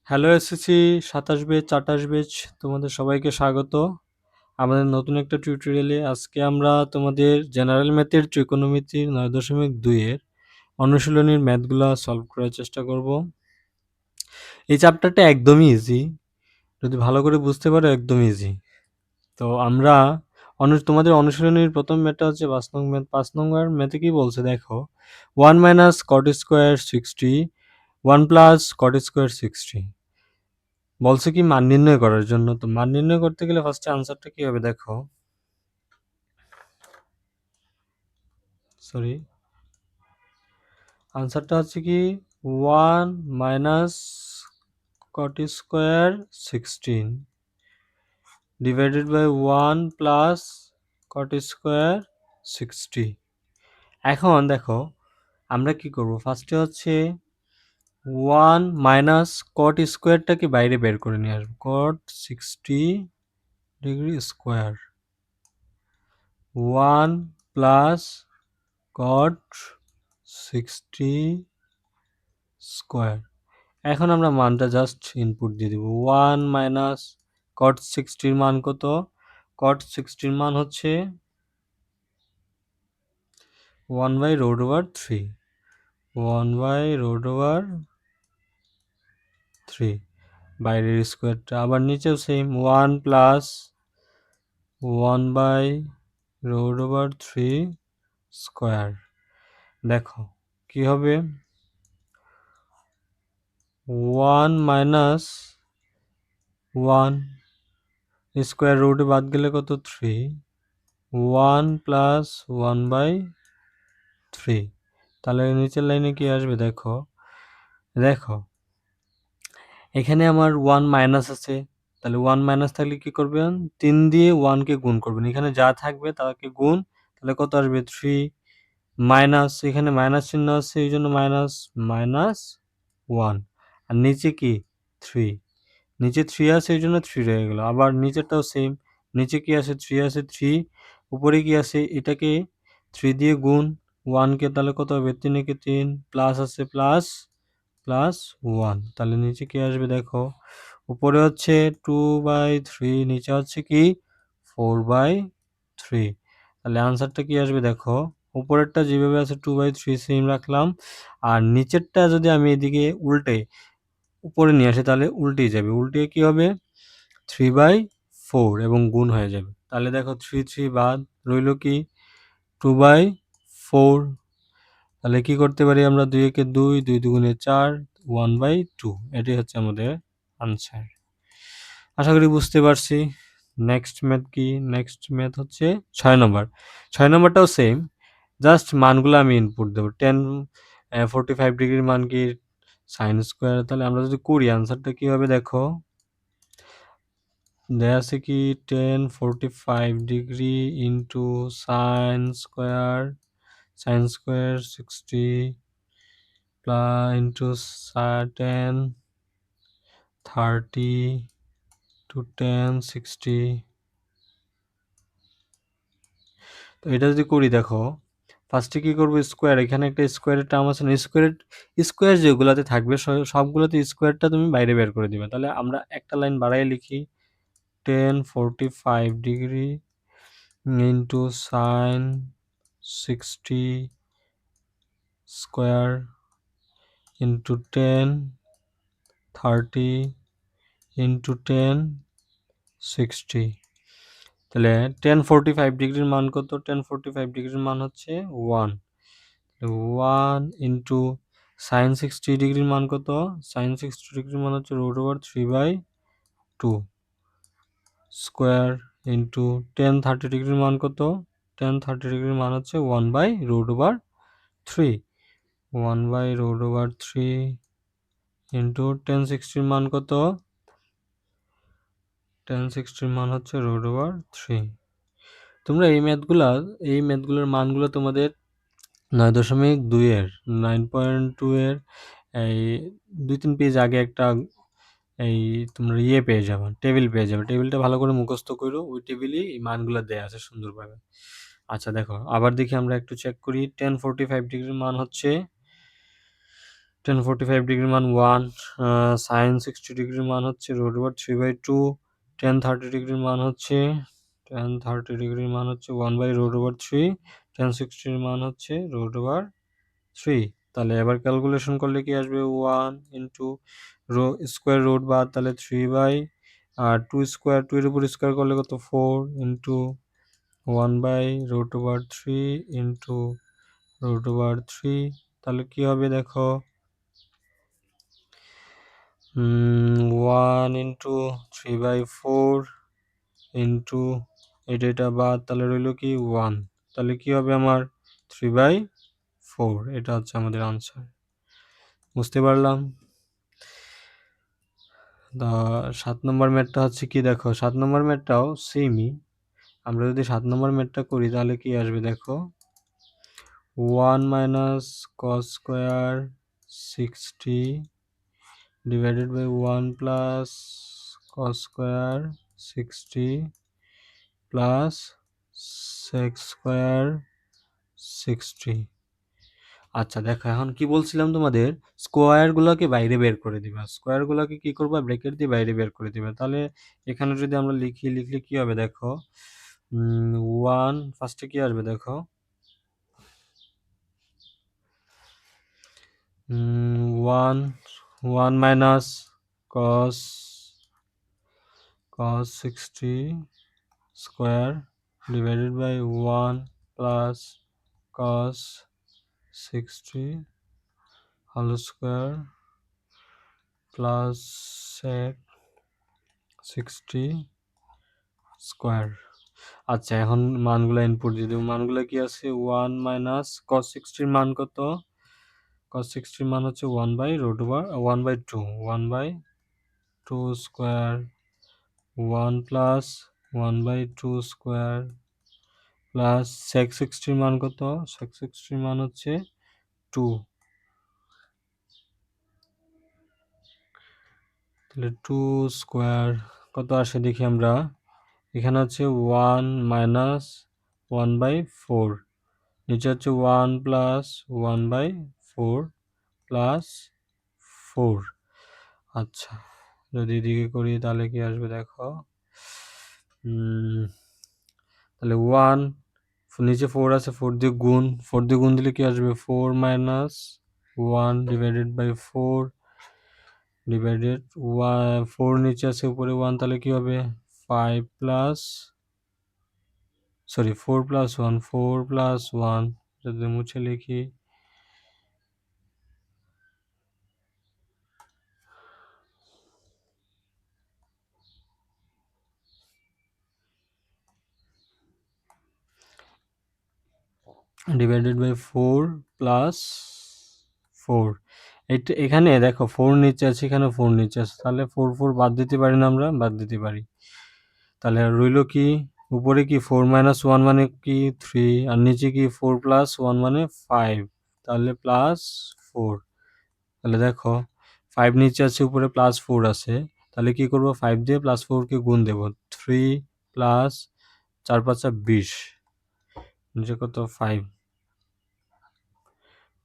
Hello SSC ২৭ batch ২৮ batch তোমাদের সবাইকে স্বাগত আমাদের নতুন একটা টিউটোরিয়ালে। আজকে আমরা তোমাদের জেনারেল ম্যাথের ত্রিকোণমিতির ৯.২ এর অনুশীলনীর ম্যাথগুলা সলভ করার চেষ্টা করব। এই চ্যাপ্টারটা একদমই ইজি, যদি ভালো করে বুঝতে পারো একদম ইজি। তো আমরা তোমাদের অনুশীলনীর প্রথম ম্যাথটা হচ্ছে ৫ নং ম্যাথ। ৫ নম্বর ম্যাথে কি বলছে দেখো, 1 minus cot square 60, 1 plus cot square 60 বলছে কি মান নির্ণয় করার জন্য। তো মান নির্ণয় করতে গেলে ফার্স্টে আনসারটা কি হবে দেখো, সরি, আনসারটা হচ্ছে কি 1 minus cot square 16 divided by 1 plus cot square 60। এখন দেখো আমরা কি করব, ফার্স্টে হচ্ছে 1 মাইনাস কট স্কোয়ারটাকে বাইরে বের করে নিয়ে আসবো। কট 60 ডিগ্রি স্কোয়ার 1 প্লাস কট 60 স্কোয়ার। এখন আমরা মানটা জাস্ট ইনপুট দিয়ে দেব। 1 মাইনাস কট 60 মান কত? কট 60 মান হচ্ছে 1 by root over 3, 1 by root over 3 বাইরের স্কোয়ারটা। আবার নিচেও same 1 plus 1 by root over 3 square. দেখো কি হবে, 1 মাইনাস 1 স্কোয়ার রুটে বাদ গেলে কত 3, 1 প্লাস 1 বাই 3। তাহলে নিচের লাইনে কি আসবে দেখো, দেখো এখানে আমার 1 মাইনাস আছে, তাহলে 1 মাইনাস থাকলে কি করবেন, 3 দিয়ে 1 কে গুণ করবেন, এখানে যা থাকবে তাকে গুণ, তাহলে কত আসবে 3 মাইনাস, এখানে মাইনাস চিহ্ন আছে এই জন্য মাইনাস মাইনাস 1, আর নিচে কি 3, নিচে 3 আছে এই জন্য 3 রয়ে গেল। আবার নিচেরটাও সেম, নিচে কি আছে 3 আছে 3, উপরে কি আছে এটাকে 3 দিয়ে গুণ 1 কে, তাহলে কত হবে 3 একে 3 প্লাস আছে প্লাস প্লাস 1, তাহলে নিচে কি আসবে দেখো, উপরে হচ্ছে 2/3, নিচে হচ্ছে কি 4/3। তাহলে আনসারটা কি আসবে দেখো, উপরেরটা যেভাবে আছে 2/3 সেম রাখলাম, আর নিচেরটা যদি আমি এদিকে উল্টে উপরে নিয়ে আসি তাহলে উল্টেই যাবে, উল্টে কি হবে 3/4 এবং গুণ হয়ে যাবে। তাহলে দেখো 3 3 বাদ রইল কি 2/4। তাহলে কি করতে পারি আমরা, 2 একে 2, 2 দুগুণে 4, 1/2, এটাই হচ্ছে আমাদের আনসার। আশা করি বুঝতে পারছি। নেক্সট ম্যাথ কি, নেক্সট ম্যাথ হচ্ছে 6 নম্বর। 6 নম্বরটাও সেম, জাস্ট মানগুলো আমি ইনপুট দেবো। 10 45 ডিগ্রির মান কি সাইন স্কোয়ার, তাহলে আমরা যদি করি আনসারটা কি হবে দেখো, দেয়া আছে কি 10 45 degree into sine square 60 plus into 10 30 to 10 60। তো এটা যদি করি দেখো, ফার্স্টে কি করবো, স্কোয়ার, এখানে একটা স্কোয়ারের টার্ম আছে না, স্কোয়ার যেগুলোতে থাকবে সবগুলোতে স্কোয়ারটা তুমি বাইরে বের করে দিবে। তাহলে আমরা একটা লাইন বাড়াই লিখি, 10 45 degree into sign 60 square into 10 30 into 10 60। তাহলে 10 45 ডিগ্রির মান কত, 10 45 ডিগ্রির মান হচ্ছে 1, 1 ইন্টু সাইন 60 ডিগ্রির মান কত, সাইন 60 ডিগ্রির মান হচ্ছে রুট ওভার 3/2 স্কোয়ার ইন্টু 10 30 ডিগ্রির মান কত, 10 30 ডিগ্রির মান হচ্ছে 1/√3, 1/√3 ইন্টু 10 60 মান কত, 10 60 মান হচ্ছে √3। তোমরা এই ম্যাথগুলোর মানগুলো তোমাদের 9.2 এর 9.2 এর এই 2-3 পেজ আগে একটা এই তোমরা পেয়ে যাবে, টেবিল পেয়ে যাবে। টেবিলটা ভালো করে মুখস্থ করো, ওই টেবিলেই এই মানগুলো দেয়া আছে সুন্দরভাবে। আচ্ছা দেখো আবার দেখি, আমরা একটু চেক করি। 10 45 ডিগ্রির মান হচ্ছে tan 45 ডিগ্রির মান 1, sin 60 ডিগ্রির মান হচ্ছে √3/2, tan 30 ডিগ্রির মান হচ্ছে 1/√3, tan 60 এর মান হচ্ছে √3। তাহলে এবার ক্যালকুলেশন করলে কি আসবে, 1 ইন্টু স্কোয়ার রুট বাদ, তাহলে 3 আর 2 স্কোয়ার, 2 এর উপর স্কোয়ার করলে কত 4 ইন্টু 1/√3 ইন্টু √3। তাহলে কি হবে দেখো, 1 ইন্টু 3/4 ইন্টু এটা বাদ, তাহলে রইল কি 1। তাহলে কি হবে আমার 3/4। এটা হচ্ছে আমাদের আনসার। বুঝতে পারলাম। 7 নম্বর ম্যাথটা হচ্ছে কি দেখো, 7 নম্বর ম্যাথটাও সেমই। আমরা যদি 7 নম্বর ম্যাথটা করি তাহলে কি আসবে দেখো, 1 minus cos square 60 divided by 1 plus cos square 60 plus sec square 60। আচ্ছা দেখো, এখন কি বলছিলাম তোমাদের, স্কোয়ারগুলোকে বাইরে বের করে দিবা। স্কোয়ারগুলোকে কি করবা, ব্র্যাকেট দিয়ে বাইরে বের করে দিবা। তাহলে এখানে যদি আমরা লিখলে কি হবে দেখো, 1 ফার্স্টে কি আসবে দেখো, 1 minus cos 60 square divided by 1 plus cos 60 whole square plus sec 60 square. আচ্ছা এখন মানগুলো ইনপুট দিয়ে দেবো। মানগুলো কি আছে, 1 মাইনাস কস 60 মান কত, কস 60 মান হচ্ছে 1/2 1/2 square, 1 plus 1/2 square plus sec 60 মান কত, সেক 60 মান হচ্ছে 2। তাহলে 2 স্কোয়ার কত আসে দেখি আমরা, এখানে হচ্ছে 1 মাইনাস 1/4, নিচে হচ্ছে 1 প্লাস 1/4 প্লাস 4। আচ্ছা যদি এদিকে করি তাহলে কি আসবে দেখো, তাহলে 1 নিচে 4 আছে, 4 দিয়ে গুণ, 4 দিয়ে গুণ দিলে কি আসবে, 4 মাইনাস 1 ডিভাইডেড বাই 4 ডিভাইডেড 4 নিচে আছে উপরে 1, তাহলে কি হবে 5 প্লাস 4 প্লাস 1 4 প্লাস 1, যদি মুছে লিখি ডিভাইডেড বাই 4 প্লাস 4। এখানে দেখো 4 নিচে আছে, এখানে 4 নিচে আছে, তাহলে 4 বাদ দিতে পারি না আমরা, বাদ দিতে পারি। তাহলে রইল কি, উপরে কি 4 মাইনাস 1 মানে কি 3, আর নিচে কি 4 প্লাস 1 মানে 5, তাহলে প্লাস 4। তাহলে দেখো 5 নিচে আছে, উপরে প্লাস 4 আছে, তাহলে কি করব, 5 দিয়ে প্লাস 4কে গুণ দেব, 3 প্লাস 4 5 20, নিচে কত 5,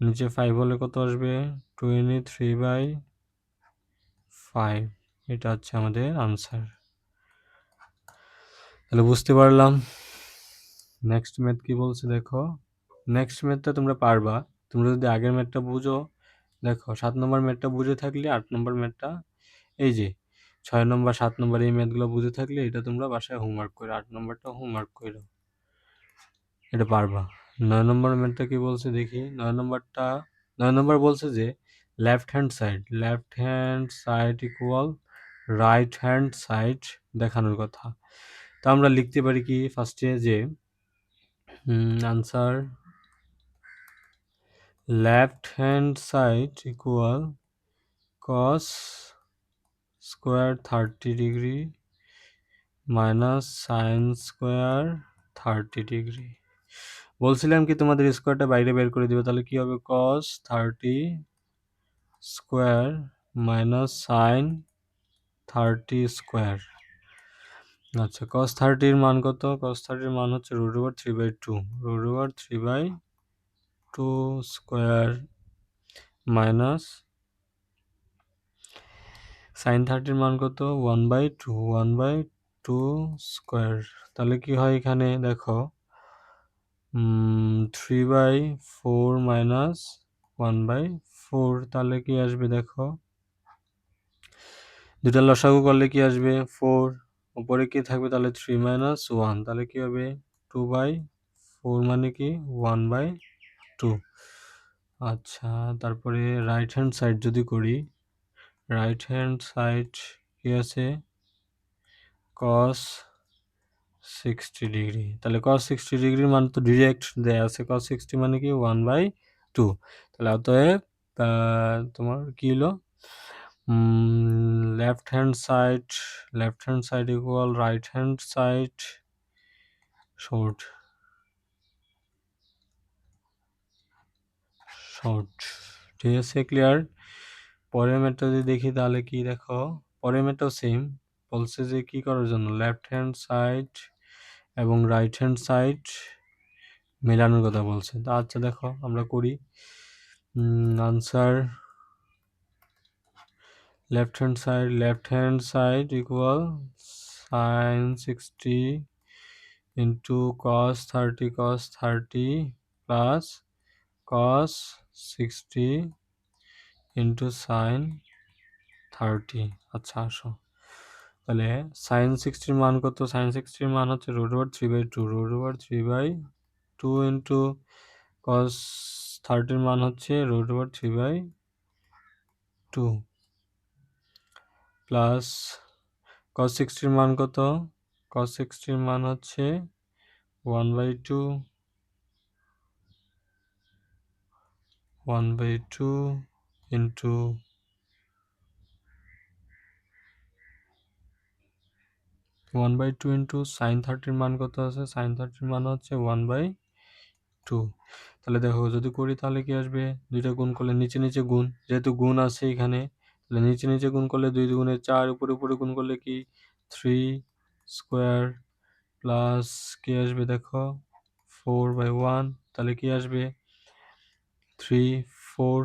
নিচে 5 হলে কত আসবে 23/5। এটা হচ্ছে আমাদের আনসার। তাহলে বুঝতে পারলাম। নেক্সট ম্যাথ কি বলছে দেখো, নেক্সট ম্যাথটা তোমরা পারবা, তোমরা যদি আগের ম্যাথটা বুঝো। দেখো 7 নম্বর ম্যাথটা বুঝে থাকলে 8 নম্বর ম্যাথটা, এই যে 6 নম্বর 7 নম্বর এই ম্যাথগুলো বুঝে থাকলে এটা তোমরা বাসায় হোমওয়ার্ক করে 8 নম্বরটা হোমওয়ার্ক করো, এটা পারবা। 9 নম্বর ম্যাথটা কি বলছে দেখি, 9 নম্বর বলছে যে left hand side equal right hand side দেখানোর কথা। তো আমরা লিখতে পারি কি ফার্স্টে, যে answer left hand side equal cos square 30 degree minus sine square 30 degree. বলছিলাম কি তোমাদের স্কোয়ারটা বাইরে বের করে দিবে, তাহলে কি হবে কস 30 স্কোয়ার মাইনাস সাইন 30 স্কোয়ার। আচ্ছা কস 30 মান কত, কস 30 মান হচ্ছে √3/2, √3/2 স্কোয়ার মাইনাস সাইন 30 মান কত 1/2 1/2 স্কোয়ার। তাহলে কি হয় এখানে দেখো 3/4 মাইনাস 1/4, তাহলে কি আসবে দেখো, দুটা লসাগু করলে কি আসবে 4, উপরে কি থাকবে তাহলে 3 মাইনাস 1, তাহলে কি হবে 2/4 মানে কি 1/2। আচ্ছা, তারপরে রাইট হ্যান্ড সাইড যদি করি, রাইট হ্যান্ড সাইড কি আছে cos 60 ডিগ্রি, তাহলে cos 60 ডিগ্রির মান তো ডিরেক্ট দেয়া আছে, cos 60 মানে কি 1/2, তাহলে অতএব তোমার কি হলো left hand side equal right hand side short short. ঠিক আছে, ক্লিয়ার। পরের ম্যাথটা যদি দেখি তাহলে কি দেখো, পরের ম্যাথটাও সেম, বলছে যে কি করার জন্য লেফট হ্যান্ড সাইড এবং রাইট হ্যান্ড সাইড মেলানোর কথা বলছে। তা আচ্ছা দেখো আমরা করি, answer left hand side equal sin 60 into cos 30 plus cos 60 into sin 30। আচ্ছা আসো, তাহলে sin 60 মান কত, sin 60 মান হচ্ছে √3/2 √3/2 ইন্টু cos 30 মান হচ্ছে √3/2 প্লাস cos 60 মান কত, cos 60 মান হচ্ছে 1/2 ইন্টু 1/2 ইন্টু sin 30 মান কত আছে, sin 30 মান হচ্ছে 1/2। তাহলে দেখো যদি করি তাহলে কি আসবে, দুইটা গুণ করলে নিচে নিচে গুণ, যেহেতু গুণ আছে এখানে, তাহলে নিচে নিচে গুণ করলে 2 দুগুণে 4, উপরে উপরে গুণ করলে কি 3 স্কোয়ার প্লাস কি আসবে দেখো 4/1, তাহলে কি আসবে 3 4,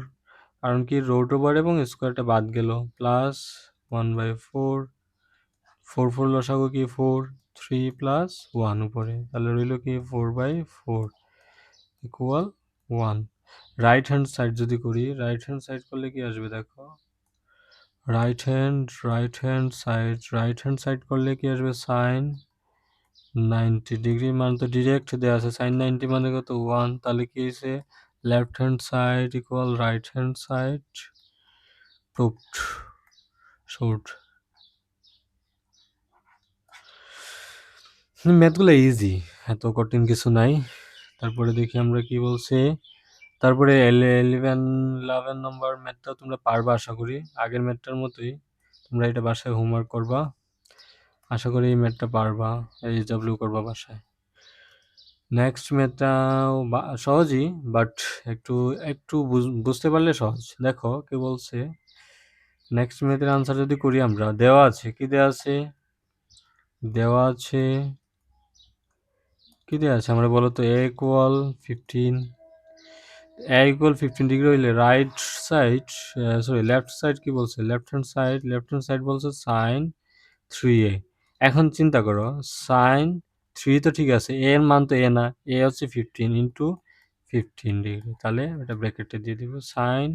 কারণ কি রুট ওভার এবং স্কোয়ারটা বাদ গেল, প্লাস 1/4, 4 লসাগু কি 4, 3 প্লাস 1 উপরে, তাহলে রইল কি 4/4 ইকুয়াল 1। রাইট হ্যান্ড সাইড যদি করি, রাইট হ্যান্ড সাইড করলে কি আসবে দেখো, রাইট হ্যান্ড সাইড করলে কি আসবে সাইন 90 ডিগ্রি, মান তো ডিরেক্ট দেওয়া আছে, সাইন 90 মানে কত 1, তাহলে কি হয়েছে left hand side equal right hand side proved short. ম্যাথগুলো ইজি, এত কঠিন কিছু নাই। তারপরে দেখি আমরা কি বলছে, তারপরে 11 নম্বর ম্যাথটা তোমরা পারবা আশা করি, আগের ম্যাথটার মতোই তোমরা এটা বাসায় হোমওয়ার্ক করবা, আশা করি এই ম্যাথটা পারবা, এইচডব্লিউ করবা বাসায়। নেক্সট ম্যাথটা সহজই, বাট একটু একটু বুঝতে পারলে সহজ। দেখো কি বলছে, নেক্সট ম্যাথের আনসার যদি করি আমরা, দেওয়া আছে কি দেওয়া আছে, দেওয়া আছে কি দেওয়া আছে আমরা বলো তো, a ইকুয়াল 15 ডিগ্রি হইলে right side, sorry left side কি বলছে, লেফট হ্যান্ড সাইড বলছে সাইন 3a। এখন চিন্তা করো সাইন 3 তো ঠিক আছে, এ এর মান তো এ না, এ হচ্ছে 15 ইন্টু 15 ডিগ্রি, তাহলে এটা ব্র্যাকেটে দিয়ে দিব সাইন,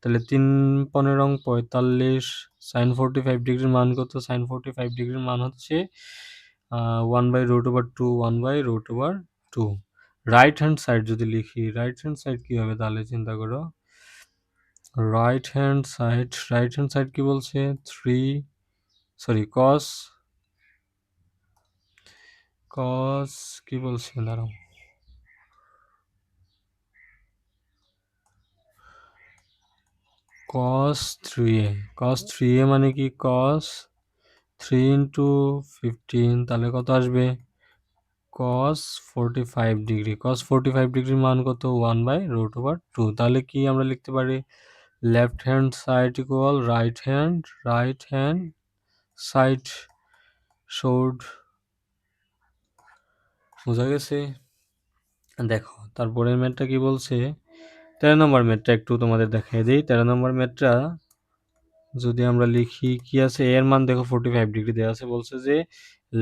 তাহলে 3×15 = 45, সাইন 45 ডিগ্রির মান কত, সাইন 45 ডিগ্রির মান হচ্ছে 1/√2 1/√2। রাইট হ্যান্ড সাইড যদি লিখি, রাইট হ্যান্ড সাইড কি হবে তাহলে চিন্তা করো, রাইট হ্যান্ড সাইড কি বলছে 3, সরি কস কি বলছে দাঁড়াও, cos 3a মানে কি cos 3 ইন্টু 15, তাহলে কত আসবে cos 45 ডিগ্রি, cos 45 ডিগ্রির মান কত 1/√2। তাহলে কি আমরা লিখতে পারি, left hand side equal right hand side showed. বোঝা গেছে। দেখো তারপরের ম্যাথটা কি বলছে, 13 নম্বর ম্যাথটা একটু তোমাদের দেখাই দিই। 13 নম্বর ম্যাথটা যদি আমরা লিখি কি আছে, এর মান দেখো 45 ডিগ্রি দেওয়া আছে, বলছে যে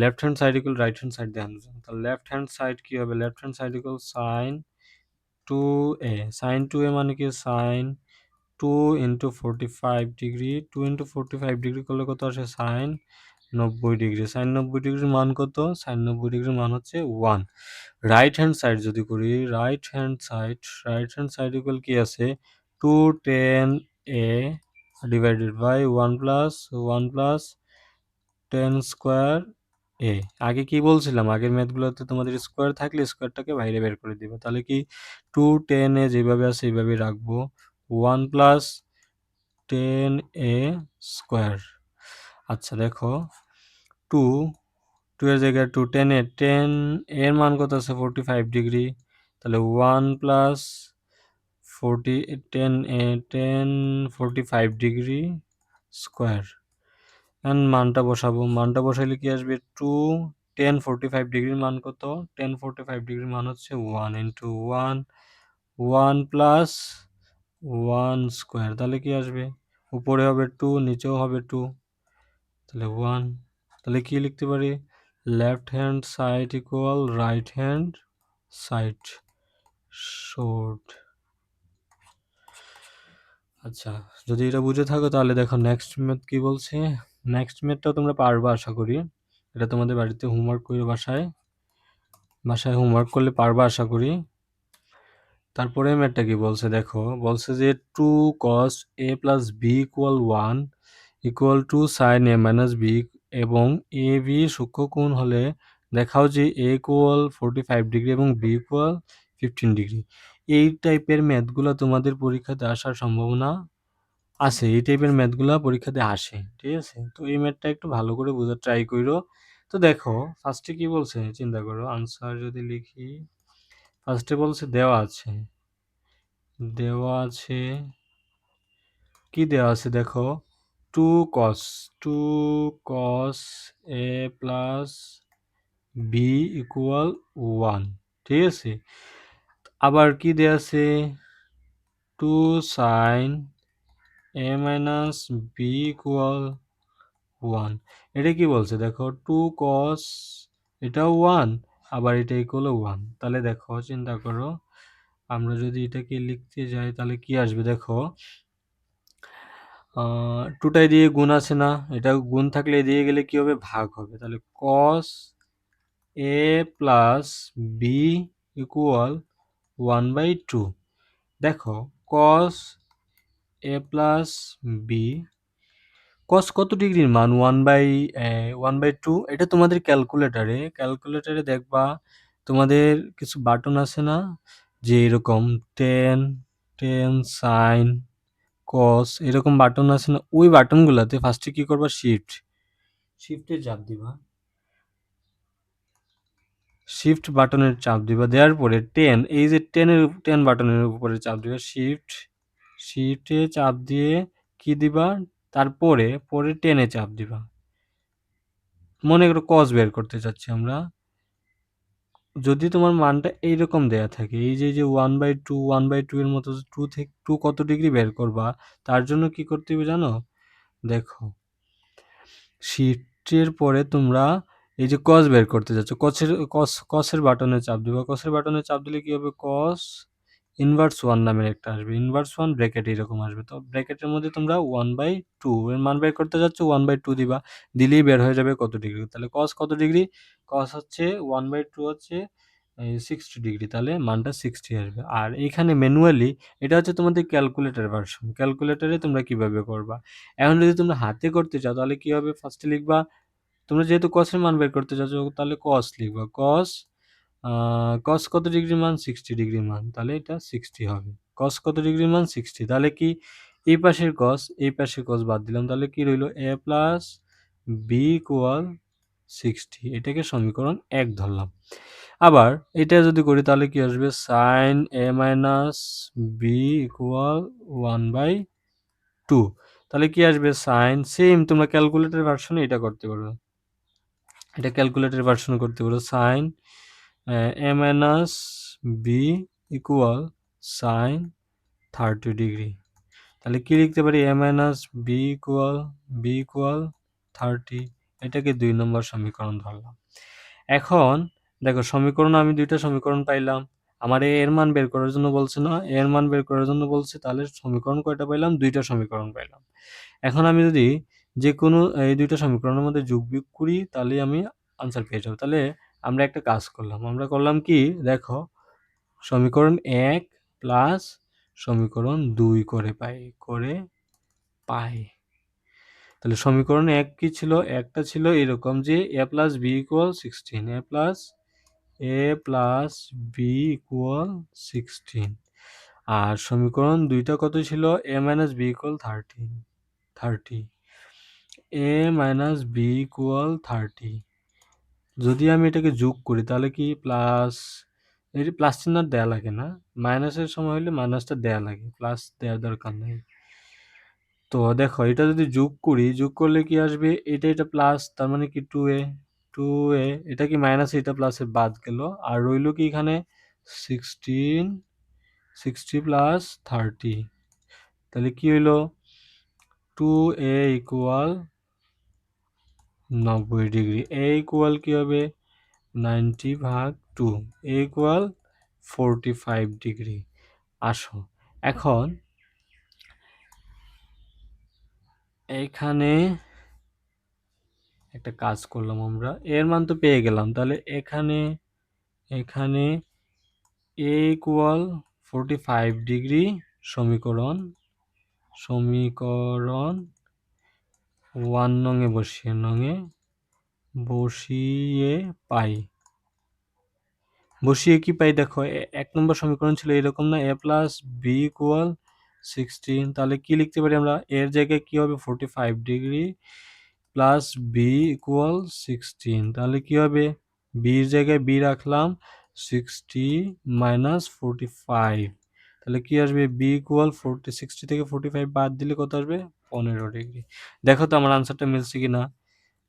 left hand side equal right hand side দেখানো যায়। তাহলে লেফট হ্যান্ড সাইড কি হবে, left hand side equal sine 2a, sine 2a মানে কি sine 2 into 45 degree, 2 into 45 degree করলে কত আসে, সাইন 90 ডিগ্রি। সাইন 90 ডিগ্রির মান কত, সাইন 90 ডিগ্রির মান হচ্ছে 1। রাইট হ্যান্ড সাইড যদি করি, রাইট হ্যান্ড সাইড ইকুয়াল কি আছে, 2 tan a divided by 1 plus 10 square a. আগে কি বলছিলাম, আগের ম্যাথগুলোতে তোমাদের স্কোয়ার থাকলে স্কোয়ারটাকে বাইরে বের করে দিবে। তাহলে কি 2 tan a যেভাবে আছে এইভাবে রাখবো, 1 প্লাস 10 a স্কোয়ার। আচ্ছা দেখো 2 2 এর জায়গায় 2 10 এ, 10 এর মান কত আছে 45 ডিগ্রি, তাহলে 1 প্লাস 40 10 এ 10 45 ডিগ্রি স্কোয়ার। এখন মানটা বসাইলে কি আসবে, 2 10 45 ডিগ্রির মান কত, 10 45 ডিগ্রির মান হচ্ছে 1 ইন্টু 1 1 প্লাস 1 স্কোয়ার। তাহলে কি আসবে, উপরে হবে 2 নিচেও হবে 2, তাহলে 1। তাহলে কি লিখতে পারি, left hand side equal right hand side showed. আচ্ছা যদি এটা বুঝে থাকো তাহলে দেখো নেক্সট ম্যাথ কি বলছে। নেক্সট ম্যাথটাও তোমরা পারবা আশা করি, এটা তোমাদের বাড়িতে হোমওয়ার্ক করে বাসায় হোমওয়ার্ক করলে পারবা আশা করি। তারপরে ম্যাথটা কি বলছে দেখো, বলছে যে 2 cos a plus B equal 1 equal to sine A minus B, এবং এ বি সূক্ষ্মকোণ হলে দেখাও যে এ ইকুয়াল 45 ডিগ্রি এবং বি ইকুয়াল 15 ডিগ্রি। এই টাইপের ম্যাথগুলো তোমাদের পরীক্ষাতে আসার সম্ভাবনা আছে, এই টাইপের ম্যাথগুলো পরীক্ষাতে আসে, ঠিক আছে। তো এই ম্যাথটা একটু ভালো করে বোঝার ট্রাই করো। তো দেখো ফার্স্টে কি বলছে চিন্তা করো, আনসার যদি লিখি, ফার্স্টে বলছে দেওয়া আছে কি দেওয়া আছে দেখো, 2 cos a plus B equal 1, ঠিক আছে। আবার কি দেওয়া আছে, 2 sin a minus B equal 1। এটা কি বলছে দেখো, 2 cos এটাও 1, আবার এটা ইকুয়াল 1। তাহলে দেখো চিন্তা করো, আমরা যদি এটাকে লিখতে যাই তাহলে কি আসবে দেখো, 2টাই দিয়ে গুণ আছে না, এটা গুণ থাকলে এদিকে গেলে কি হবে, ভাগ হবে। তাহলে cos a plus B equal 1/2। দেখো cos a plus B, cos কত ডিগ্রির মান, 1/2। এটা তোমাদের ক্যালকুলেটারে দেখবা তোমাদের কিছু বাটন আছে না, যে এরকম টেন সাইন কস এরকম বাটন আছে না, ওই বাটনগুলোতে ফার্স্টে কি করবা, শিফটে চাপ দিবা, শিফট বাটনের চাপ দিবা, দেওয়ার পরে এই যে টেন বাটনের উপরে চাপ দিবা, শিফটে চাপ দিয়ে কি দিবা, তারপরে পরে 10-এ চাপ দিবা। মনে করো কস বের করতে চাচ্ছি আমরা, যদি তোমার মানটা এইরকম দেয়া থাকে, এই যে 1/2 এর মতো, 2 কত ডিগ্রি বের করবা, তার জন্য কি করতে হবে জানো, দেখো শিফটের পরে তোমরা এই যে কস বের করতে যাচ্ছ, কসের বাটনে চাপ দিবা, কসের বাটনে চাপ দিলে কি হবে, কস ইনভার্স 1 নামের একটা আসবে, ইনভার্স 1 ব্র্যাকেট এরকম আসবে। তো ব্র্যাকেটের মধ্যে তোমরা 1/2 এর মান বের করতে যাচ্ছ, 1/2 দিবা, দিলেই বের হয়ে যাবে কত ডিগ্রি। তাহলে কস কত ডিগ্রি, কস হচ্ছে 1/2 হচ্ছে 60 ডিগ্রি, তাহলে মানটা 60 আসবে। আর এখানে ম্যানুয়ালি, এটা হচ্ছে তোমাদের ক্যালকুলেটর ভার্সন, ক্যালকুলেটরে তোমরা কিভাবে করবা। এখন যদি তোমরা হাতে করতে চাও তাহলে কি হবে, ফার্স্টে লিখবা, তোমরা যেহেতু কসের মান বের করতে চাচ্ছ তাহলে কস লিখবা, কস কত ডিগ্রি মান, 60 ডিগ্রি মান, তাহলে এটা 60 হবে। কস কত ডিগ্রি মান, 60। তাহলে কি এই পাশের কস বাদ দিলাম, তাহলে কি রইল, a প্লাস বি ইকুয়াল 60, এটাকে সমীকরণ 1 ধরলাম। আবার এটা যদি করি তাহলে কি আসবে, sine a minus B equal 1/2। তাহলে কি আসবে, সাইন, সেম তোমরা ক্যালকুলেটর ভার্সনে এটা করতে পারো, এটা ক্যালকুলেটর ভার্সনে করতে পারো, sine a minus B equal sine 30 degree. তাহলে কি লিখতে পারি? a minus B equal 30। এটাকে 2 নম্বর সমীকরণ ধরলাম। এখন দেখো সমীকরণ আমি 2টা সমীকরণ পাইলাম। আমার এর মান বের করার জন্য বলছে না, এর মান বের করার জন্য বলছে। তাহলে সমীকরণ কয়টা পাইলাম? 2টা সমীকরণ পাইলাম। এখন আমি যদি যে কোনো এই 2টা সমীকরণের মধ্যে যোগ বিয়োগ করি তাহলেই আমি আনসার পেয়ে যাবো। তাহলে আমরা একটা কাজ করলাম। আমরা করলাম কি? দেখো সমীকরণ 1 প্লাস সমীকরণ 2 করে পাই। তাহলে সমীকরণ 1 কি ছিল? একটা ছিল এরকম যে a plus B equal 16, a plus B equal 16। আর সমীকরণ 2টা কত ছিল? a minus B equal 30। a minus B equal 30। যদি আমি এটাকে যোগ করি তাহলে কি প্লাস, এর প্লাস চিহ্ন আর দেয়া লাগে না, মাইনাসের সময় হলে মাইনাসটা দেয়া লাগে, প্লাস দেওয়ার দরকার নেই। তো দেখো এটা যদি যোগ করি, যোগ করলে কি আসবে? এটা প্লাস, তার মানে কি 2a, এটা কি মাইনাস, এটা প্লাসের বাদ গেল, আর রইল কি এখানে 16, 60 প্লাস 30। তাহলে কি হইলো? 2a equal 90 degree. a equal কি হবে? 90 ভাগ 2, a ইকুয়াল 45 ডিগ্রি। আসো এখন এইখানে একটা কাজ করলাম, আমরা এর মান তো পেয়ে গেলাম। তাহলে এখানে a ইকুয়াল 45 ডিগ্রি সমীকরণ 1 নঙে বসিয়ে পাই। বসিয়ে কি পাই? দেখো 1 নম্বর সমীকরণ ছিল এরকম না, a প্লাস বি ইকুয়াল 16। তাহলে কি লিখতে পারি আমরা? এর জায়গায় কি হবে? 45 ডিগ্রি প্লাস বি ইকুয়াল 16। তাহলে কি হবে? বির জায়গায় বি রাখলাম, 60 মাইনাস 45। তাহলে কি আসবে? বি ইকুয়াল 60 থেকে 45 বাদ দিলে কত আসবে? 15 ডিগ্রি। দেখো তো আমার আনসারটা মিলছে কিনা।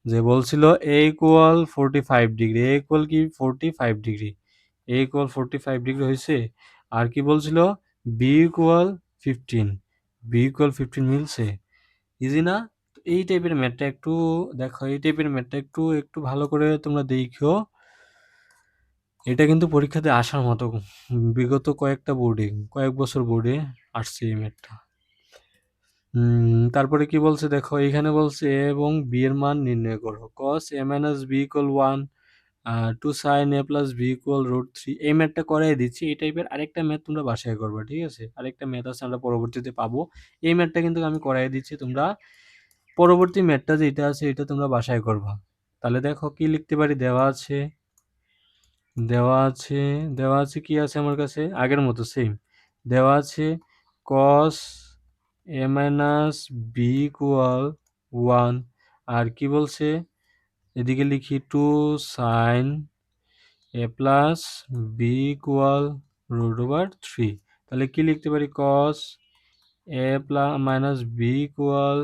যে বলছিল a equal 45 degree, a equal কি 45 ডিগ্রি, a ইকুয়াল 45 ডিগ্রি হয়েছে। আর কি বলছিল? b ইকুয়াল 15, b ইকুয়াল 15 মিলছে। ইজি না? এই টাইপের ম্যাথটা একটু দেখো, এই টাইপের ম্যাথটা একটু একটু ভালো করে তোমরা দেখো। এটা কিন্তু পরীক্ষাতে আসার মতো, বিগত কয়েক বছর বোর্ডে আসছে এই ম্যাথটা। তারপরে কি বলছে দেখো, এখানে বলছে a এবং b এর মান নির্ণয় করো। cos a minus b equal 1 two sin a plus b equal √3। এই ম্যাথটা করাই দিচ্ছি। এই টাইপের আরেকটা ম্যাথ তোমরা বাসায় করবা, ঠিক আছে? আরেকটা ম্যাথ আছে, আমরা পরবর্তীতে পাবো। এই ম্যাথটা কিন্তু আমি করাই দিচ্ছি, তোমরা পরবর্তী ম্যাথটা যেটা আছে এটা তোমরা বাসায় করবা। তাহলে দেখো কি লিখতে পারি? দেওয়া আছে কি আছে আমার কাছে? আগের মতো সেম দেওয়া আছে cos a minus B equal 1। আর কি বলছে? এদিকে লিখি 2 sin a plus B equal √3। তাহলে কি লিখতে পারি? cos a plus minus B equal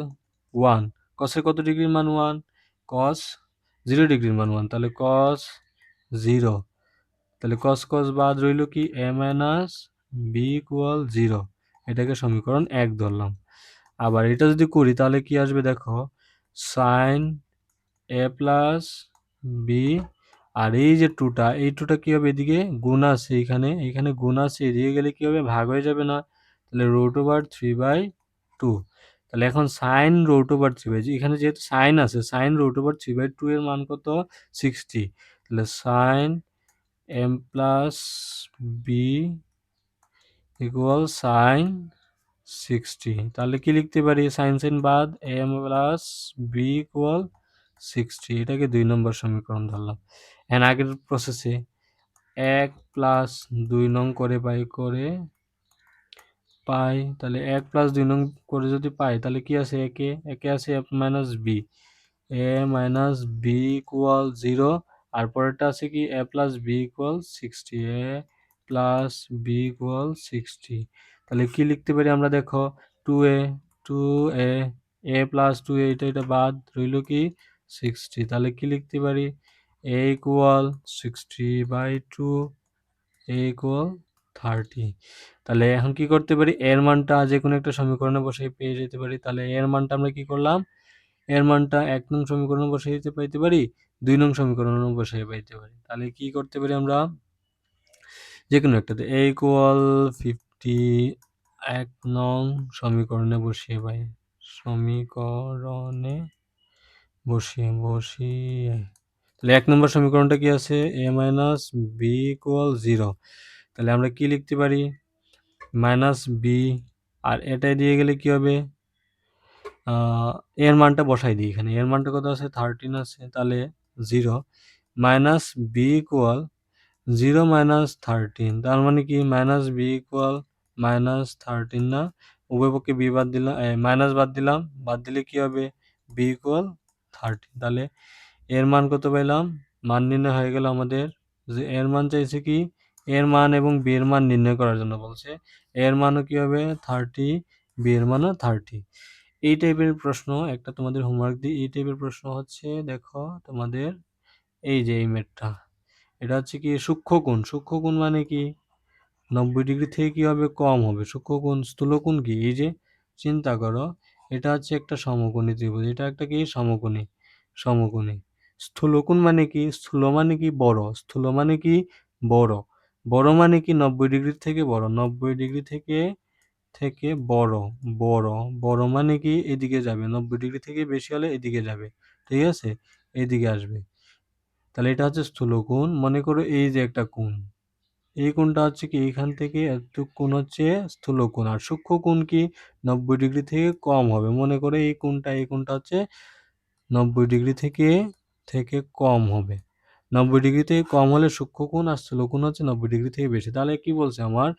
1। কসের কত ডিগ্রির মান 1? cos 0 ডিগ্রির মান 1। তাহলে cos 0। তাহলে cos বাদ রইল কি? a minus B equal 0। এটাকে সমীকরণ 1 ধরলাম। আবার এটা যদি করি তাহলে কি আসবে? দেখো sin a প্লাস বি, আর এই যে এই টুটা কি হবে? এদিকে গুণ আছে, এখানে গুণ আছে, এদিকে গেলে কি হবে? ভাগ হয়ে যাবে না? তাহলে √3/2। তাহলে এখন sin √3/2, এখানে যেহেতু সাইন আছে, sin √3/2 এর মান কত? 60। তাহলে sin m plus B equal sin 60। তাহলে কি লিখতে পারি? sin বাদ m প্লাস বি ইকুয়াল 60। এটাকে 2 নম্বর সমীকরণ ধরলাম। এখন আগের প্রসেসে 1 প্লাস 2 নং করে পাই। তাহলে 1 প্লাস 2 নং করে যদি পাই তাহলে কি আছে? একে আছে a মাইনাস বি ইকুয়াল 0। আর পরেরটা আছে কি? a plus B equal 60, a plus B equal 60। তাহলে কি লিখতে পারি আমরা? দেখো 2a, 2a, a plus 2a, এটা বাদ রইল কি? 60। তাহলে কি লিখতে পারি? a equal 60/2, a equal 30। তাহলে এখন কি করতে পারি, এর মানটা যে কোনো একটা সমীকরণে বসে পেয়ে যেতে পারি। তাহলে এর মানটা আমরা কি করলাম, এর মানটা 1 নং সমীকরণে বসিয়ে দিতে পাইতে পারি, 2 নং সমীকরণে বসিয়ে পাইতে পারি। তাহলে কি করতে পারি আমরা, যে কোনো একটাতে a ইকুয়াল 50 1 নং সমীকরণে বসিয়ে পাই, সমীকরণে বসিয়ে তাহলে 1 নম্বর সমীকরণটা কি আছে, a মাইনাস বি ইকুয়াল 0। তাহলে আমরা কি লিখতে পারি, মাইনাস বি, আর এটাই দিয়ে গেলে কি হবে, এর মানটা বসাই দিই এখানে, এর মানটা কত আছে 13 আছে, তাহলে 0 মাইনাস বি ইকুয়াল 0 মাইনাস 13, তার মানে কি মাইনাস বি ইকুয়াল মাইনাস 13 না, উভয় পক্ষে বি বাদ দিলাম, মাইনাস বাদ দিলাম, বাদ দিলে কি হবে বি ইকুয়াল 13। তাহলে এর মান কত পাইলাম, মান নির্ণয় হয়ে গেল আমাদের, যে এর মান চাইছে কি, এর মান এবং বি এর মান নির্ণয় করার জন্য বলছে, এর মানও কি হবে 30, বি এর মানও 30। এই টাইপের প্রশ্ন একটা তোমাদের হোমওয়ার্ক দিই, এই টাইপের প্রশ্ন হচ্ছে, দেখো তোমাদের এই যে এই ম্যাথটা, এটা হচ্ছে কি সূক্ষ্মকোণ, সূক্ষ্মকোণ মানে কি 90 ডিগ্রি থেকে কি হবে কম হবে, সূক্ষ্মকোণ, স্থূলকোণ কি, এই যে চিন্তা করো, এটা হচ্ছে একটা সমকোণী ত্রিভুজ, এটা একটা কি সমকোণী, সমকোণী। স্থূলকোণ মানে কি, স্থূল মানে কি বড়, স্থূল মানে কি বড়, বড় মানে কি 90 ডিগ্রি থেকে বড়, 90 ডিগ্রি থেকে থেকে বড়, বড়, বড় মানে কি এদিকে যাবে, 90 ডিগ্রি থেকে বেশি হলে এদিকে যাবে, ঠিক আছে, এদিকে আসবে। তাহলে এটা হচ্ছে স্থূলকোণ। মনে করো এই যে একটা কোণ, এই কোণটা হচ্ছে কি এইখান থেকে এতটুক কোণ হচ্ছে স্থূলকোণ, আর সূক্ষ্মকোণ কি 90 ডিগ্রি থেকে কম হবে। মনে করে এই কোণটা, এই কোণটা হচ্ছে 90 ডিগ্রি থেকে থেকে কম হবে, 90 ডিগ্রি থেকে কম হলে সূক্ষ্মকোণ, আর স্থূলকোণ হচ্ছে 90 ডিগ্রি থেকে বেশি। তাহলে কি বলছে আমার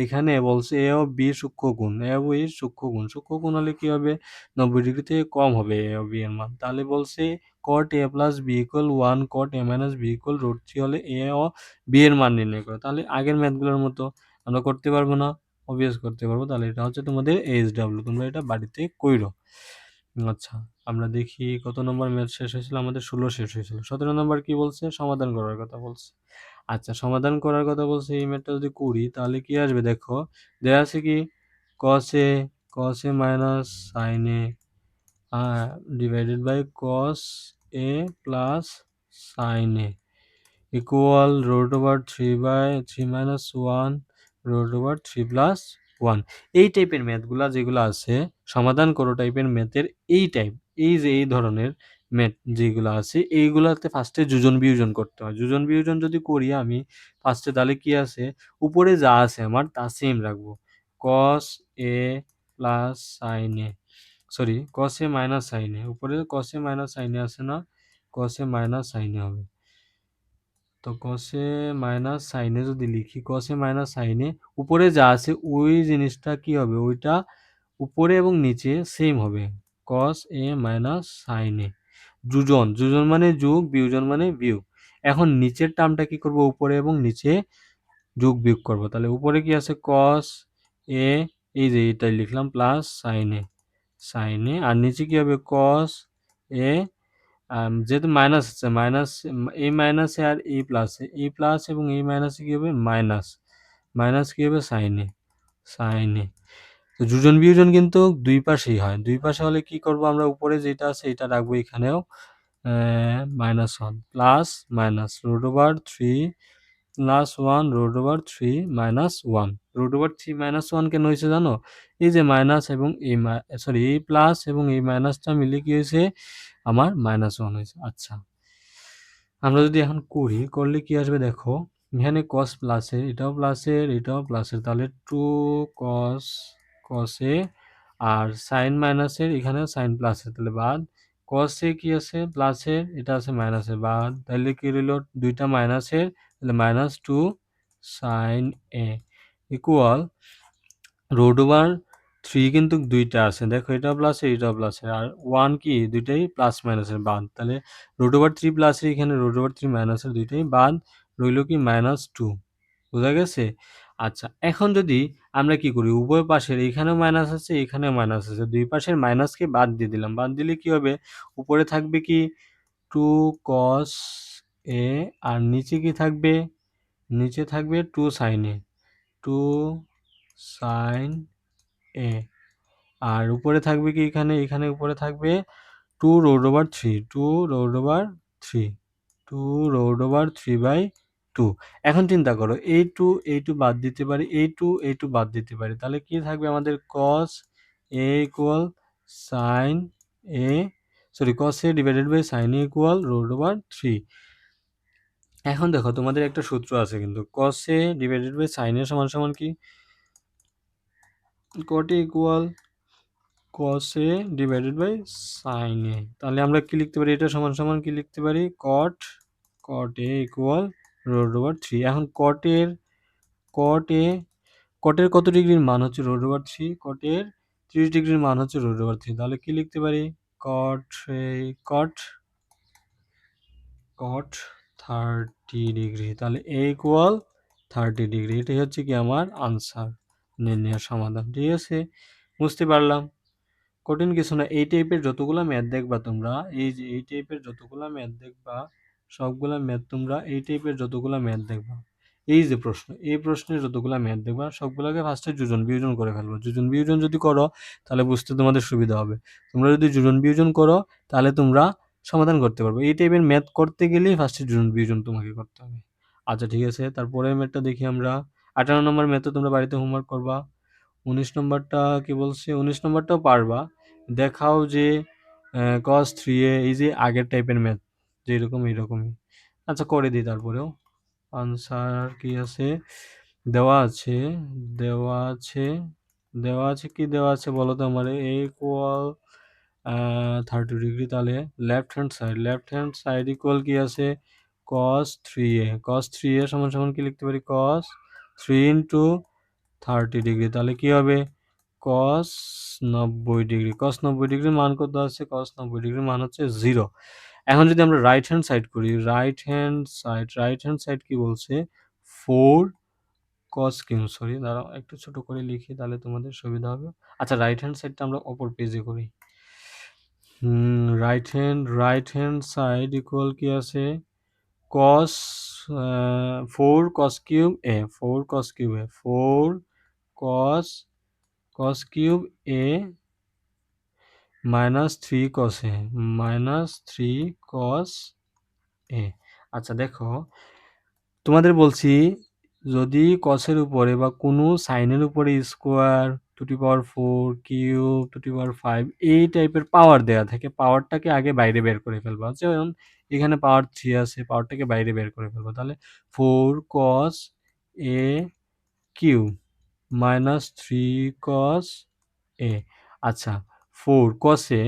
এখানে, বলছে এ ও বি সূক্ষ্মকোণ, এ ও বি সূক্ষ্মকোণ, সূক্ষ্মকোণ হলে কি হবে 90 ডিগ্রি থেকে কম হবে এ ও বি এর মান। তাহলে বলছে cot a plus B equal 1 cot a minus B equal √3 হলে এ ও বি এর মান নির্ণয় করো। তাহলে আগের ম্যাথগুলোর মতো আমরা করতে পারবো না, অবভিয়াস করতে পারবো। তাহলে এটা হচ্ছে তোমাদের এইচডব্লিউ, তোমরা এটা বাড়িতে কইরো। আচ্ছা, আমরা দেখি কত নম্বর ম্যাথ শেষ হয়েছিল, আমাদের 16 শেষ হয়েছিল। 17 নম্বর কি বলছে, সমাধান করার কথা বলছে। আচ্ছা, সমাধান করার কথা বলছে, এই ম্যাথটা যদি করি তাহলে কি আসবে, দেখো দেয়া আছে কি cos a, cos a minus sin a divided by cos a plus sin a equal √3 minus 1 √3 plus 1। এই টাইপের ম্যাথগুলা যেগুলো আছে, সমাধান করো টাইপের ম্যাথের এই টাইপ, এই যে এই ধরনের ম্যাথ যেগুলো আছে, এইগুলাতে ফার্স্টে যোজন বিয়োজন করতে হয়। যোজন বিয়োজন যদি করি আমি ফার্স্টে, তাহলে কি আছে, উপরে যা আছে আমার তা সেম রাখবো, cos a plus sin a, sorry cos a minus sin a, উপরে cos a minus sin a আছে না, cos a minus sin a হবে। তো cos a minus sin a যদি লিখি, cos a minus sin a, উপরে যা আছে ওই জিনিসটা কি হবে, ওইটা উপরে এবং নিচে সেম হবে, cos a minus sin a। যোজন, যোজন মানে যোগ, বিয়োজন মানে বিয়োগ। এখন নিচের টার্মটা কি করব, উপরে এবং নিচে যোগ বিয়োগ করব। তাহলে উপরে কি আছে cos a, এই যে এটাই লিখলাম, plus sin a, sin a, আর নিচে কি হবে cos a, যেহেতু মাইনাস আছে, মাইনাস, এই মাইনাসে আর এই প্লাসে, এই প্লাস এবং এই মাইনাসে কি হবে মাইনাস, মাইনাস কি হবে সাইন এ, সাইন এ। তো যোজন বিয়োজন কিন্তু দুই পাশেই হয়, দুই পাশে হলে কি করব আমরা, উপরে যেটা আছে এটা রাখবো এখানেও, -1 plus minus √3 plus 1 √3 minus 1। √3 minus 1 কেন হয়েছে জানো, এই যে মাইনাস এবং এই সরি এই প্লাস এবং এই মাইনাসটা মিলে কি হয়েছে আমার -1 হয়েছে। আচ্ছা, আমরা যদি এখন করি, করলে কি আসবে দেখো, এখানে cos প্লাসের, এটাও প্লাসের, এটাও প্লাসের, তাহলে 2 cos cos a, আর সাইন মাইনাসের, এখানে সাইন প্লাসের, তাহলে বাদ, cos এ কি আছে প্লাসের, এটা আছে মাইনাসের, বাদ, তাহলে কি রইল দুইটা মাইনাসের, তাহলে -2 সাইন a ইকুয়াল √3 কিন্তু দুইটা আছে, দেখো এটাও প্লাসের, এটাও প্লাসের, আর 1 কি দুইটাই প্লাস মাইনাসের, বাদ, তাহলে √3 প্লাসের, এখানে √3 মাইনাসের, দুইটাই বাদ, রইল কি -2। বোঝা গেছে? আচ্ছা, এখন যদি আমরা কি করি, উভয় পাশের, এখানেও মাইনাস আছে, এখানেও মাইনাস আছে, দুই পাশের মাইনাসকে বাদ দিয়ে দিলাম, বাদ দিলে কি হবে, উপরে থাকবে কি 2 cos a, আর নিচে কি থাকবে, নিচে থাকবে 2 sin a, 2 সাইন এ, আর উপরে থাকবে কি এখানে উপরে থাকবে 2 road over 3, 2 road over 3, 2 road over 3/2। এখন চিন্তা করো এই টু বাদ দিতে পারি, এই টু বাদ দিতে পারি, তাহলে কি থাকবে আমাদের cos a ইকুয়াল sine A, sorry cos a divided by sine A equal root over 3। এখন দেখো তোমাদের একটা সূত্র আছে কিন্তু, cos a divided by sine a সমান সমান কি, cot a equal cos a divided by sine a, তাহলে আমরা কি লিখতে পারি, এটা সমান সমান কি লিখতে পারি, cot a equal root over 3। এখন cot a কত ডিগ্রির মান হচ্ছে রোড ওভার 3, কটের 30 ডিগ্রির মান হচ্ছে রোড ওভার 3, তাহলে কি লিখতে পারি, cot cot cot 30 ডিগ্রি, তাহলে a ইকুয়াল 30 ডিগ্রি। এটাই হচ্ছে কি আমার আনসার, নির্ণয়ের সমাধান। ঠিক আছে, বুঝতে পারলাম, কঠিন কিছু না। এই টাইপের যতগুলা ম্যাথ দেখবা তোমরা, এই যে এই টাইপের যতগুলা ম্যাথ দেখবা, সবগুলা ম্যাথ তোমরা এই টাইপের যতগুলা ম্যাথ দেখবা, এই যে প্রশ্ন, এই প্রশ্নের যতগুলা ম্যাথ দেখবা সবগুলাকে ফার্স্টে যোজন বিয়োজন করে ফেলবো। যোজন বিয়োজন যদি করো তাহলে বুঝতে তোমাদের সুবিধা হবে। তোমরা যদি যোজন বিয়োজন করো তাহলে তোমরা সমাধান করতে পারবে। এই টাইপের ম্যাথ করতে গেলেই ফার্স্টে যোজন বিয়োজন তোমাকে করতে হবে। আচ্ছা ঠিক আছে, তারপরে ম্যাথটা দেখি আমরা। 58 নম্বর ম্যাথ তোমরা বাড়িতে হোমওয়ার্ক করবা। 19 নম্বরটা কি বলছে, 19 নম্বরটাও পারবা। দেখাও যে cos 3a, এই যে আগের টাইপের ম্যাথ যেরকম এইরকমই। আচ্ছা করে দিই, তারপরেও আনসার কি আছে, দেওয়া আছে দেওয়া আছে দেওয়া আছে কি দেওয়া আছে বলো তো আমার, a ইকুয়াল 30 ডিগ্রি, তাহলে লেফট হ্যান্ড সাইড ইকুয়াল কি আছে, cos 3a, cos 3a সমান সমান কি লিখতে পারি, cos 3 ইন্টু 30 ডিগ্রি, তাহলে কি হবে, cos 90 ডিগ্রি। cos 90 ডিগ্রির মান কত আছে, cos 90 ডিগ্রির মান হচ্ছে 0। এখন যদি আমরা রাইট হ্যান্ড সাইড করি, রাইট হ্যান্ড সাইড কি বলছে, 4 cos কিউব, সরি দাঁড়াও একটু ছোট করে লিখি তাহলে তোমাদের সুবিধা হবে। আচ্ছা রাইট হ্যান্ড সাইডটা আমরা অপর পেজে করি। রাইট হ্যান্ড সাইড ইকুয়াল কি আছে, cos 4 cos cube a, 4 cos cube a, 4 cos cube a -3 cos a। আচ্ছা দেখো, তোমাদের বলছি যদি কসের উপরে বা কোনো সাইনের উপরে স্কোয়ার, 2^4, কিউব, 2^5 এই টাইপের পাওয়ার দেওয়া থাকে, পাওয়ারটাকে আগে বাইরে বের করে ফেলবা। যেমন এখানে পাওয়ার 3 আছে, পাওয়ারটাকে বাইরে বের করে ফেলবো, তাহলে 4 cos a cube -3 cos a। আচ্ছা 4 cos এ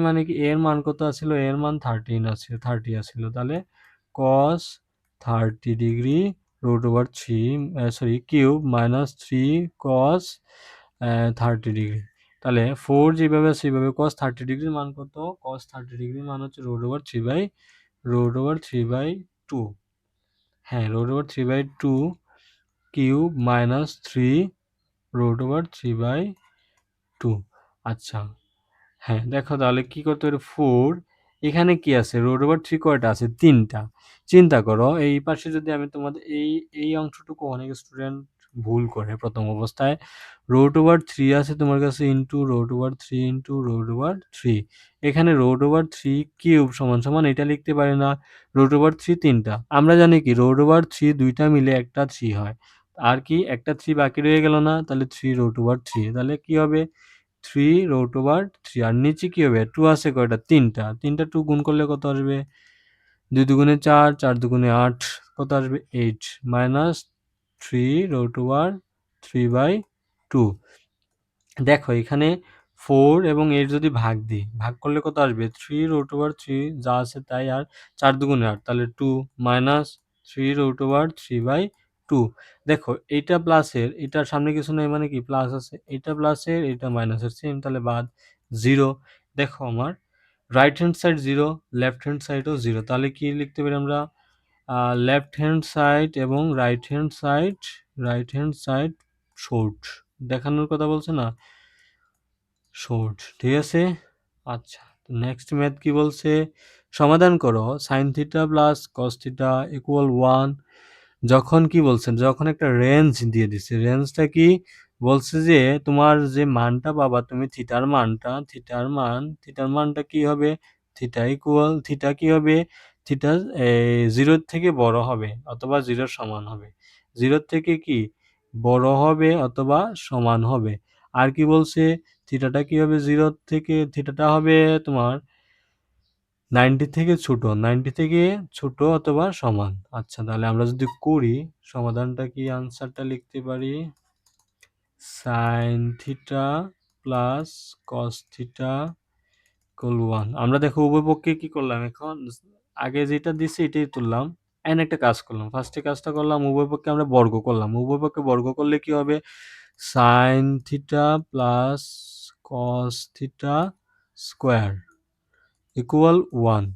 মানে কি, এর মান কত আছিল, এর মান 30 আছিল, তাহলে cos 30 degree root over 3, sorry cube -3 cos 30 degree, তাহলে 4 যেভাবে আছে সেইভাবে cos 30 ডিগ্রির মান কত, cos 30 ডিগ্রির মান হচ্ছে রুট ওভার 3/2। হ্যাঁ root over 3/2 cube -3 root over 3/2। আচ্ছা হ্যাঁ দেখো তাহলে কি করতে পারি, 4 এখানে কি আছে, রুট ওভার 3 কয়টা আছে, 3টা। চিন্তা করো এই পাশে যদি আমি তোমাদের এই অংশটুকু অনেক স্টুডেন্ট ভুল করে প্রথম অবস্থায়, রুট ওভার 3 আছে তোমার কাছে ইন্টু রুট ওভার 3 এখানে রুট ওভার 3 কিউব সমান সমান এটা লিখতে পারি না, রুট ওভার 3 3টা। আমরা জানি কি রুট ওভার 3 দুইটা মিলে একটা 3 হয়, আর কি একটা 3 বাকি রয়ে গেল না, তাহলে 3 রুট ওভার 3, তাহলে কি হবে 3 রুট ওভার 3, আর নিচে কি হবে 2 আছে কয়টা, 3টা 2 গুণ করলে কত আসবে, 2 দুগুণে 4, 4 দুগুণে 8, কত আসবে 8 -3 রুট ওভার 3/2। দেখো এখানে 4 এবং 8 যদি ভাগ দিই, ভাগ করলে কত আসবে, 3 রুট ওভার 3 যা আছে তাই, আর 4 দুগুণে 8 তাহলে 2 -3 রুট ওভার 3/2। দেখো এইটা প্লাসের, এটার সামনে কিছু নেই মানে কি প্লাস আছে, এটা প্লাসের এটা মাইনাসের, সেম, তাহলে বাদ 0। দেখো আমার right hand side 0, left hand সাইডও 0, তাহলে কি লিখতে পারি আমরা, লেফট হ্যান্ড সাইড এবং রাইট হ্যান্ড সাইড শর্ট দেখানোর কথা বলছে না, শর্ট, ঠিক আছে। আচ্ছা নেক্সট ম্যাথ কি বলছে, সমাধান করো sine theta plus cos theta equal 1, যখন কি বলছেন, যখন একটা রেঞ্জ দিয়ে দিচ্ছে, রেঞ্জটা কি বলছে যে তোমার যে মানটা পাবা তুমি থিটার মানটা কি হবে, থিটা কি হবে, থিটা 0 থেকে বড় হবে অথবা 0 সমান হবে, 0 থেকে কি বড় হবে অথবা সমান হবে। আর কি বলছে, থিটাটা কি হবে, থিটাটা হবে তোমার 90 থেকে ছোট, 90 থেকে ছোট অথবা সমান। আচ্ছা, তাহলে আমরা যদি করি সমাধানটা কি, আনসারটা লিখতে পারি sine theta plus cos theta equal 1। আমরা দেখো উভয় পক্ষে কি করলাম, এখন আগে যেটা দিছি এটাই তুললাম, এন একটা কাজ করলাম, ফার্স্টে কাজটা করলাম উভয় পক্ষে আমরা বর্গ করলাম, উভয় পক্ষে বর্গ করলে কি হবে, sine theta plus cos theta square equal 1।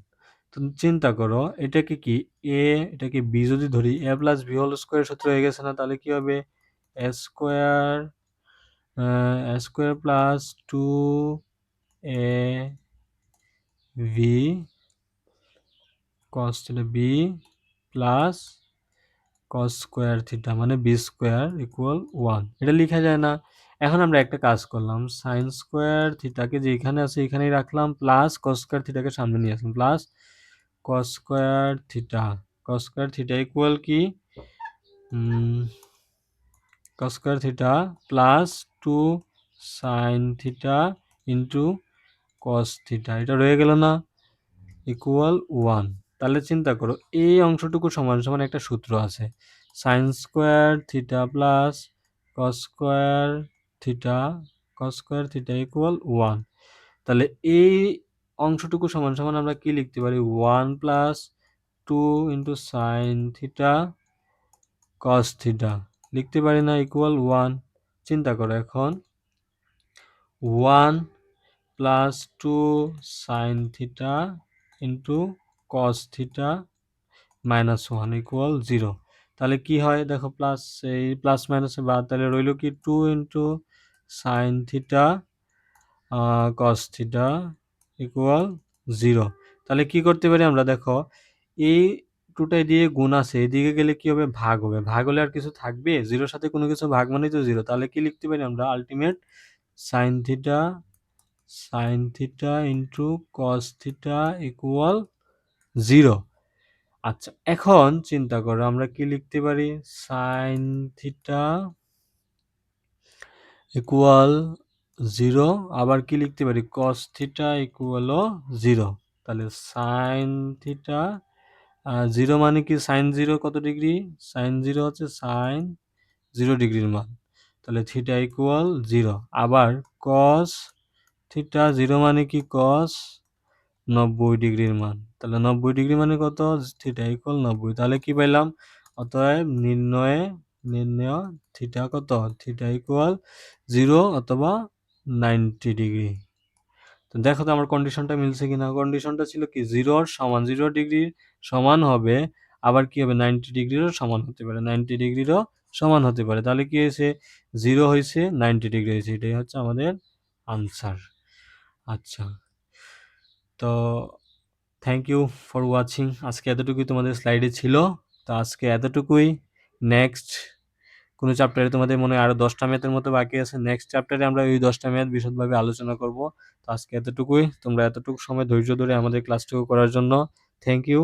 তুমি চিন্তা করো এটাকে কি এ, এটাকে বি যদি ধরি, A plus B whole square সূত্র হয়ে গেছে না, তাহলে কি হবে A square plus 2 A b cos theta B plus cos square theta মানে বি স্কোয়ার ইকুয়াল 1, এটা লেখা যায় না। এখন আমরা একটা কাজ করলাম, সাইন স্কোয়ার থিটাকে যে এখানে আছে এখানেই রাখলাম, প্লাস কস স্কোয়ার থিটাকে সামনে নিয়ে আসলাম, plus cos square theta, cos square theta equal কি cos square theta plus 2 sine theta into cos theta, এটা রয়ে গেল না, ইকুয়াল 1। তাহলে চিন্তা করো এই অংশটুকু সমান সমান একটা সূত্র আছে, sine square theta plus cos square theta, cos square theta equal 1। তাহলে এই অংশটুকু সমান সমান আমরা কি লিখতে পারি, 1 plus 2 into sine theta cos theta লিখতে পারি না, ইকুয়াল 1। চিন্তা করো এখন 1 plus 2 sine theta into cos theta minus 1 equal 0। তাহলে কি হয় দেখো, প্লাস এই প্লাস মাইনাসে বাদ, তাহলে রইল কি 2 into sine theta cos theta equal 0। তাহলে কি করতে পারি আমরা, দেখো এই টুটাই দিয়ে গুণ আছে, এদিকে গেলে কি হবে, ভাগ হবে, ভাগ হলে আর কিছু থাকবে, জিরোর সাথে কোনো কিছু ভাগ মানেই তো 0। তাহলে কি লিখতে পারি আমরা, ultimate sign theta into cos theta equal 0। আচ্ছা, এখন চিন্তা করো আমরা কি লিখতে পারি, সাইন থিটা ইকুয়াল 0, আবার কি লিখতে পারি, কস থিটা ইকুয়ালও 0। তাহলে সাইন থিটা 0 মানে কি, সাইন 0 কত ডিগ্রি, সাইন 0 হচ্ছে সাইন 0 ডিগ্রির মান, তাহলে থিটা ইকুয়াল 0। আবার কস থিটা 0 মানে কি, কস 90 ডিগ্রির মান, তাহলে 90 ডিগ্রি মানে কত, থিটা ইকুয়াল 90। তাহলে কি পাইলাম, অতএব নির্ণয় থিটা কত, থিটা ইকুয়াল 0 অথবা 90 ডিগ্রি। তো দেখো তো আমার কন্ডিশনটা মিলছে কিনা, কন্ডিশনটা ছিল কি 0 সমান 0 ডিগ্রির সমান হবে, আবার কি হবে 90 ডিগ্রিরও সমান হতে পারে, 90 ডিগ্রিরও সমান হতে পারে। তাহলে কি হয়েছে, 0 হয়েছে 90 ডিগ্রি হয়েছে, এটাই হচ্ছে আমাদের আনসার। আচ্ছা, তো থ্যাংক ইউ ফর ওয়াচিং। আজকে এতটুকুই তোমাদের স্লাইডে ছিল, তো আজকে এতটুকুই। নেক্সট কোনো চ্যাপ্টারে তোমাদের মনে হয় আরও 10টা ম্যাথের মতো বাকি আছে, নেক্সট চ্যাপ্টারে আমরা ওই 10টা ম্যাথ বিশদভাবে আলোচনা করব। তো আজকে এতটুকুই, তোমরা এতটুকু সময় ধৈর্য ধরে আমাদের ক্লাসটুকু করার জন্য থ্যাংক ইউ।